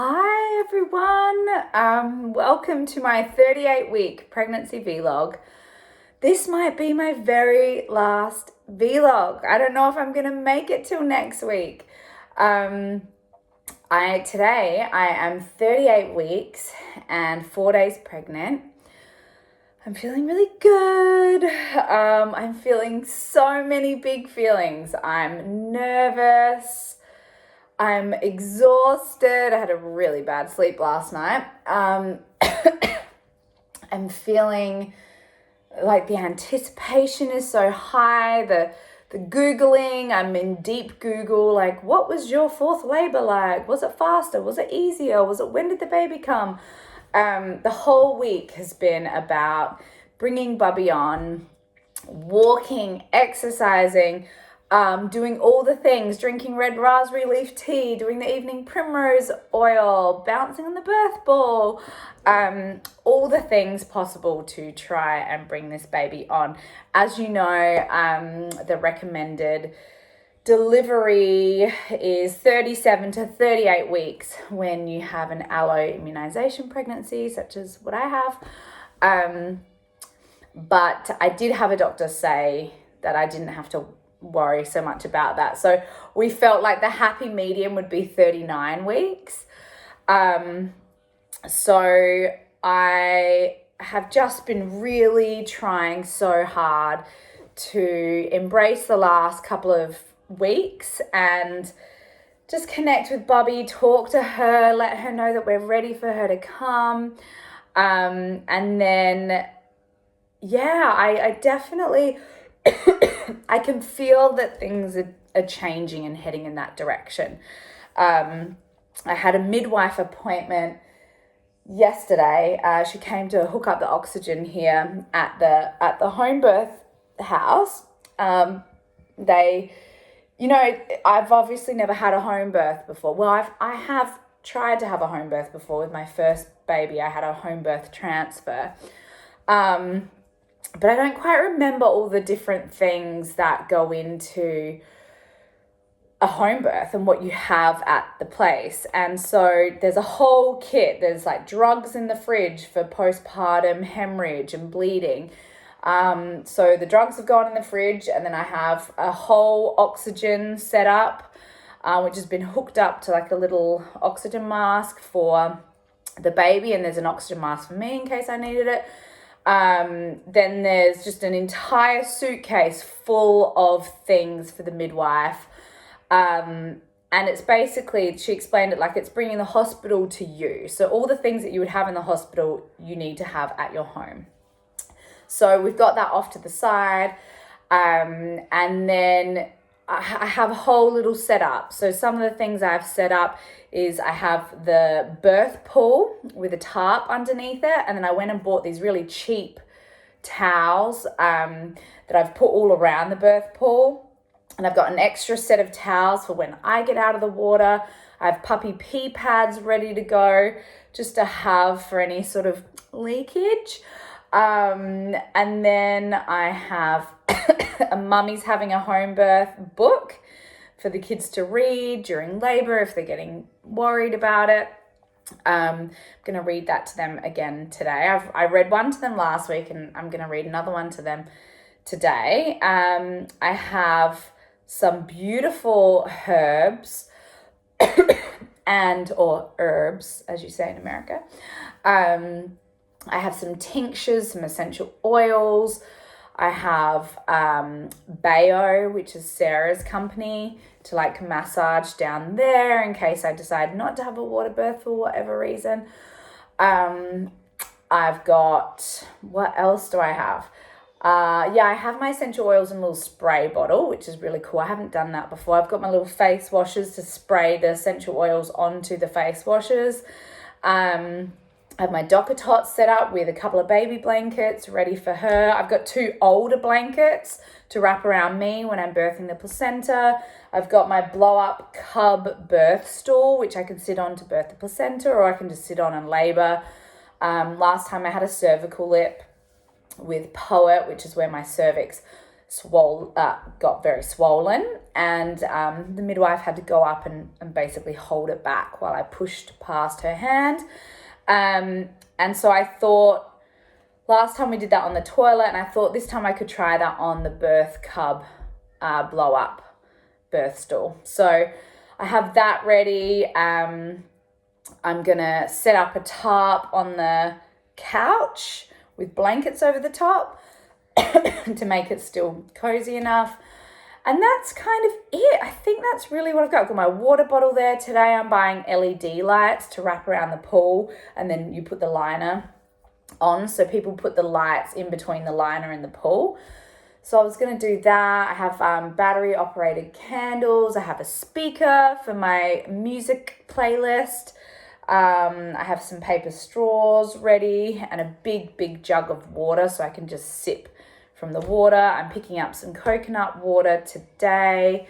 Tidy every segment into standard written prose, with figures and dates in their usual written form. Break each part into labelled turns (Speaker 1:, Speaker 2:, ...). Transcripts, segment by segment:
Speaker 1: Hi everyone, welcome to my 38-week pregnancy vlog. This might be my very last vlog. I don't know if I'm gonna make it till next week. Today I am 38 weeks and 4 days pregnant. I'm feeling really good. I'm feeling so many big feelings. I'm nervous. I'm exhausted. I had a really bad sleep last night. I'm feeling like the anticipation is so high, the Googling, I'm in deep Google, like, what was your fourth labor like? Was it faster? Was it easier? When did the baby come? The whole week has been about bringing Bubby on, walking, exercising, doing all the things, drinking red raspberry leaf tea, doing the evening primrose oil, bouncing on the birth ball, all the things possible to try and bring this baby on. As you know, the recommended delivery is 37 to 38 weeks when you have an allo immunization pregnancy, such as what I have. But I did have a doctor say that I didn't have to worry so much about that. So we felt like the happy medium would be 39 weeks. So I have just been really trying so hard to embrace the last couple of weeks and just connect with Bubby, talk to her, let her know that we're ready for her to come. And then, yeah, I definitely... I can feel that things are changing and heading in that direction. I had a midwife appointment yesterday. She came to hook up the oxygen here at the home birth house. I've obviously never had a home birth before. Well, I have tried to have a home birth before with my first baby. I had a home birth transfer. But I don't quite remember all the different things that go into a home birth and what you have at the place. And so there's a whole kit. There's like drugs in the fridge for postpartum hemorrhage and bleeding. So the drugs have gone in the fridge, and then I have a whole oxygen set up, which has been hooked up to like a little oxygen mask for the baby. And there's an oxygen mask for me in case I needed it. Then there's just an entire suitcase full of things for the midwife. And it's basically, she explained it like it's bringing the hospital to you. So all the things that you would have in the hospital, you need to have at your home. So we've got that off to the side. And then I have a whole little setup. So some of the things I've set up is I have the birth pool with a tarp underneath it. And then I went and bought these really cheap towels that I've put all around the birth pool. And I've got an extra set of towels for when I get out of the water. I have puppy pee pads ready to go just to have for any sort of leakage. And then I have a Mummy's Having a Home Birth book for the kids to read during labor if they're getting worried about it. I'm going to read that to them again today. I read one to them last week, and I'm going to read another one to them today. I have some beautiful herbs or herbs, as you say in America. I have some tinctures, some essential oils. I have Bayo, which is Sarah's company, to like massage down there in case I decide not to have a water birth for whatever reason. I've got, what else do I have? I have my essential oils in a little spray bottle, which is really cool. I haven't done that before. I've got my little face washers to spray the essential oils onto the face washers. I have my Docker Tot set up with a couple of baby blankets ready for her. I've got 2 older blankets to wrap around me when I'm birthing the placenta. I've got my blow-up cub birth stool, which I can sit on to birth the placenta, or I can just sit on and labor. Last time I had a cervical lip with Poet, which is where my cervix got very swollen, and the midwife had to go up and basically hold it back while I pushed past her hand. And so I thought, last time we did that on the toilet, and I thought this time I could try that on the birth cub blow up birth stool. So I have that ready. I'm gonna set up a tarp on the couch with blankets over the top to make it still cozy enough. And that's kind of it. I think that's really what I've got. I've got my water bottle there. Today I'm buying LED lights to wrap around the pool, and then you put the liner on. So people put the lights in between the liner and the pool. So I was going to do that. I have battery operated candles. I have a speaker for my music playlist. I have some paper straws ready and a big jug of water so I can just sip from the water. I'm picking up some coconut water today.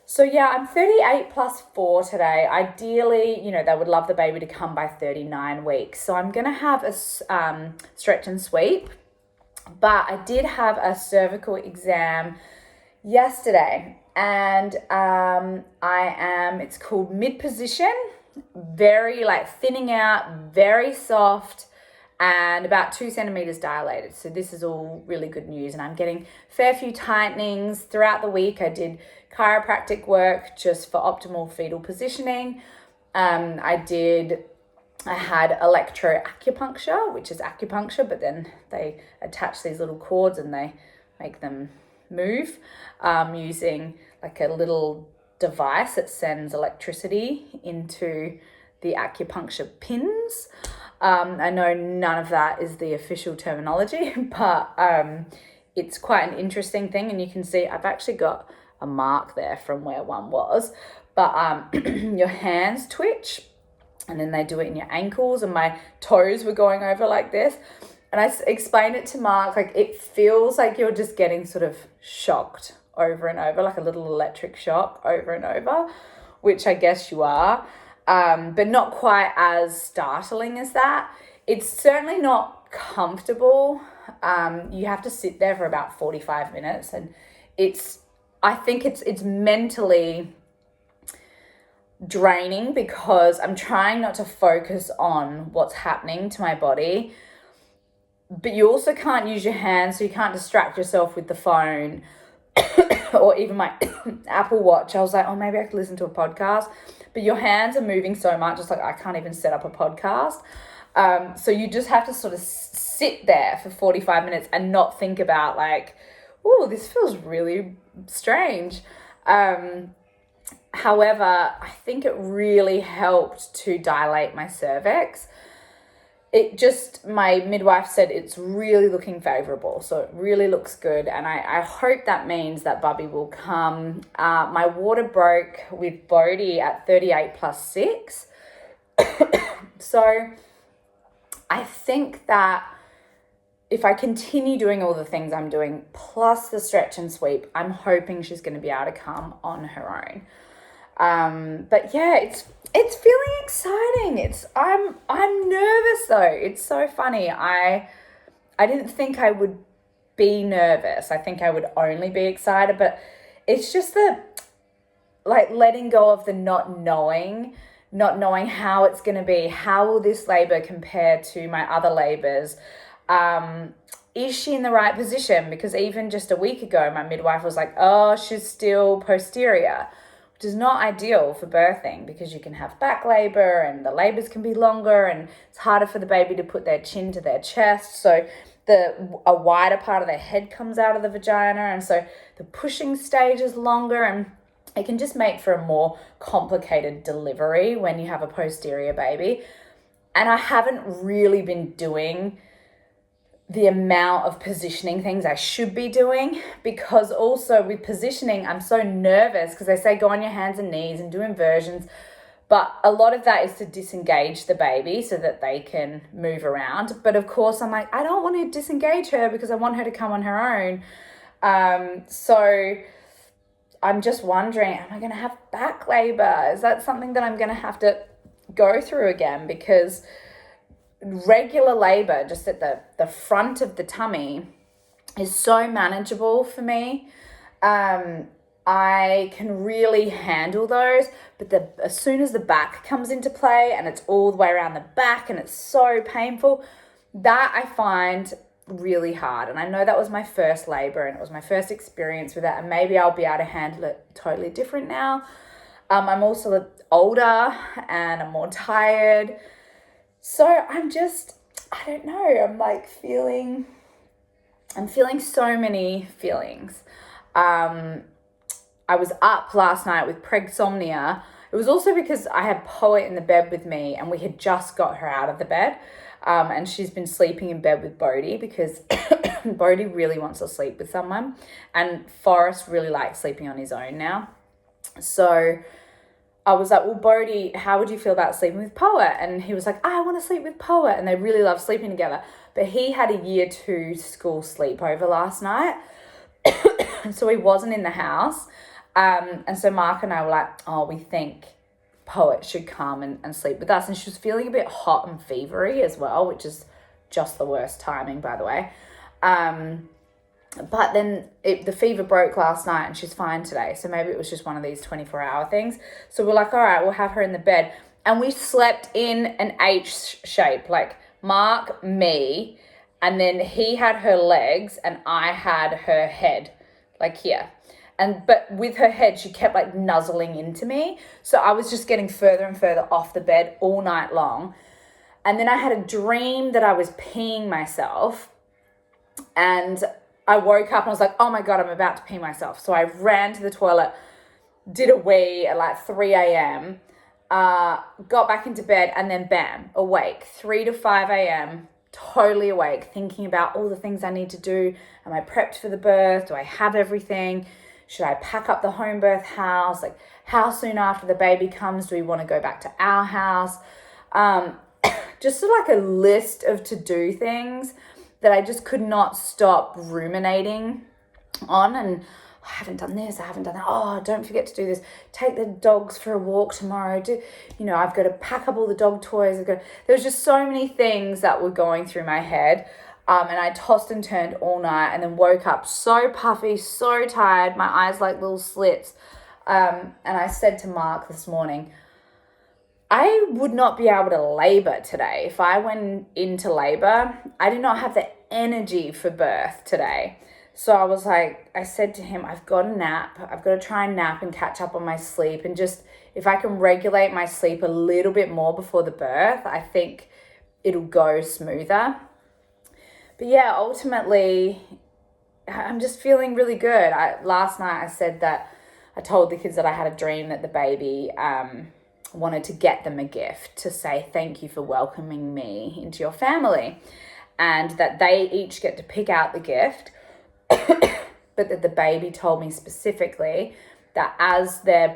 Speaker 1: So yeah, I'm 38 plus 4 today. Ideally, they would love the baby to come by 39 weeks. So I'm going to have a stretch and sweep. But I did have a cervical exam yesterday, and it's called mid position, very thinning out, very soft, and about 2 centimeters dilated. So this is all really good news, and I'm getting a fair few tightenings throughout the week. I did chiropractic work just for optimal fetal positioning. I had Electro Acupuncture, which is acupuncture, but then they attach these little cords and they make them move using a little device that sends electricity into the acupuncture pins. I know none of that is the official terminology, but it's quite an interesting thing. And you can see I've actually got a mark there from where one was, but your hands twitch. And then they do it in your ankles, and my toes were going over like this. And I explained it to Mark, it feels like you're just getting sort of shocked over and over, like a little electric shock over and over, which I guess you are, but not quite as startling as that. It's certainly not comfortable. You have to sit there for about 45 minutes, and I think it's mentally draining because I'm trying not to focus on what's happening to my body, but you also can't use your hands, so you can't distract yourself with the phone or even my Apple Watch. I was like, maybe I could listen to a podcast, but your hands are moving so much, it's I can't even set up a podcast. So you just have to sort of sit there for 45 minutes and not think about this feels really strange. However, I think it really helped to dilate my cervix. My midwife said it's really looking favorable. So it really looks good. And I hope that means that Bubby will come. My water broke with Bodhi at 38 plus 6. So I think that if I continue doing all the things I'm doing, plus the stretch and sweep, I'm hoping she's going to be able to come on her own. But yeah, it's feeling exciting. I'm nervous though. It's so funny. I didn't think I would be nervous. I think I would only be excited, but it's just the letting go of the not knowing how it's going to be. How will this labor compare to my other labors? Is she in the right position? Because even just a week ago, my midwife was like, she's still posterior, which is not ideal for birthing because you can have back labor and the labors can be longer and it's harder for the baby to put their chin to their chest. So a wider part of their head comes out of the vagina, and so the pushing stage is longer, and it can just make for a more complicated delivery when you have a posterior baby. And I haven't really been doing the amount of positioning things I should be doing, because also with positioning, I'm so nervous because they say go on your hands and knees and do inversions. But a lot of that is to disengage the baby so that they can move around. But of course, I'm I don't want to disengage her because I want her to come on her own. So I'm just wondering, am I going to have back labor? Is that something that I'm going to have to go through again? Because regular labor just at the front of the tummy is so manageable for me. I can really handle those, but as soon as the back comes into play and it's all the way around the back and it's so painful, that I find really hard. And I know that was my first labor and it was my first experience with that, and maybe I'll be able to handle it totally different now. I'm also older and I'm more tired. So I don't know, I'm feeling so many feelings. I was up last night with pregsomnia. It was also because I had Poet in the bed with me and we had just got her out of the bed. And she's been sleeping in bed with Bodhi because Bodhi really wants to sleep with someone. And Forrest really likes sleeping on his own now. So I was like, well, Bodhi, how would you feel about sleeping with Poet? And he was like, I want to sleep with Poet. And they really love sleeping together. But he had a year 2 school sleepover last night. So he wasn't in the house. And so Mark and I were like, oh, we think Poet should come and sleep with us. And she was feeling a bit hot and fevery as well, which is just the worst timing, by the way. But then the fever broke last night and she's fine today. So maybe it was just one of these 24-hour things. So we're like, all right, we'll have her in the bed. And we slept in an H shape, like Mark, me, and then he had her legs and I had her head, like here. But with her head, she kept like nuzzling into me. So I was just getting further and further off the bed all night long. And then I had a dream that I was peeing myself. And I woke up and I was like, oh my God, I'm about to pee myself. So I ran to the toilet, did a wee at like 3 a.m., got back into bed, and then bam, awake, 3 to 5 a.m., totally awake, thinking about all the things I need to do. Am I prepped for the birth? Do I have everything? Should I pack up the home birth house? Like, how soon after the baby comes do we want to go back to our house? Just like a list of to-do things that I just could not stop ruminating on. And I haven't done this, I haven't done that. Oh, don't forget to do this. Take the dogs for a walk tomorrow. I've got to pack up all the dog toys. There was just so many things that were going through my head. And I tossed and turned all night and then woke up so puffy, so tired, my eyes like little slits. And I said to Mark this morning, I would not be able to labor today. If I went into labor, I did not have the energy for birth today. So I said to him, I've got to nap. I've got to try and nap and catch up on my sleep. And just, if I can regulate my sleep a little bit more before the birth, I think it'll go smoother. But yeah, ultimately, I'm just feeling really good. Last night I said that I told the kids that I had a dream that the baby wanted to get them a gift to say thank you for welcoming me into your family, and that they each get to pick out the gift, but that the baby told me specifically that as their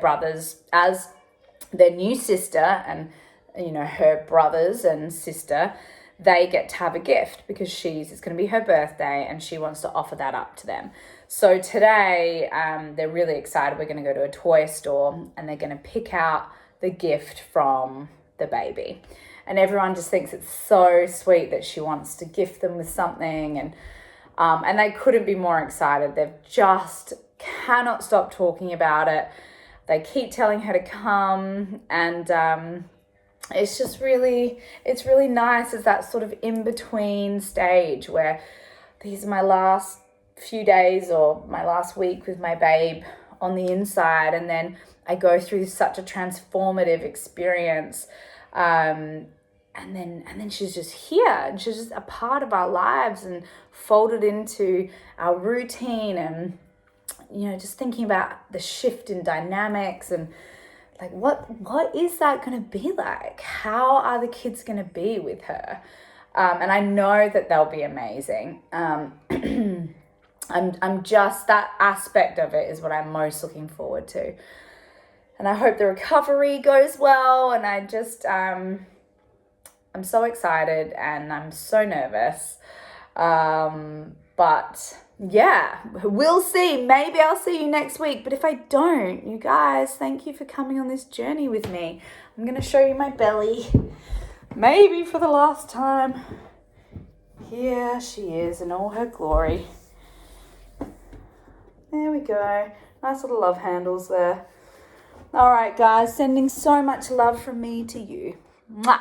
Speaker 1: new sister and her brothers and sister, they get to have a gift because it's going to be her birthday and she wants to offer that up to them. So today, they're really excited. We're going to go to a toy store and they're going to pick out the gift from the baby. And everyone just thinks it's so sweet that she wants to gift them with something. And they couldn't be more excited. They've just cannot stop talking about it. They keep telling her to come, and it's really nice. It's that sort of in-between stage where these are my last few days or my last week with my babe on the inside, and then I go through such a transformative experience, and then she's just here, and she's just a part of our lives and folded into our routine, and just thinking about the shift in dynamics and like what is that going to be like? How are the kids going to be with her? And I know that they'll be amazing. I'm just, that aspect of it is what I'm most looking forward to. And I hope the recovery goes well. And I just, I'm so excited and I'm so nervous. But yeah, we'll see. Maybe I'll see you next week. But if I don't, you guys, thank you for coming on this journey with me. I'm going to show you my belly. Maybe for the last time. Here she is in all her glory. There we go. Nice little love handles there. All right, guys, sending so much love from me to you. Mwah.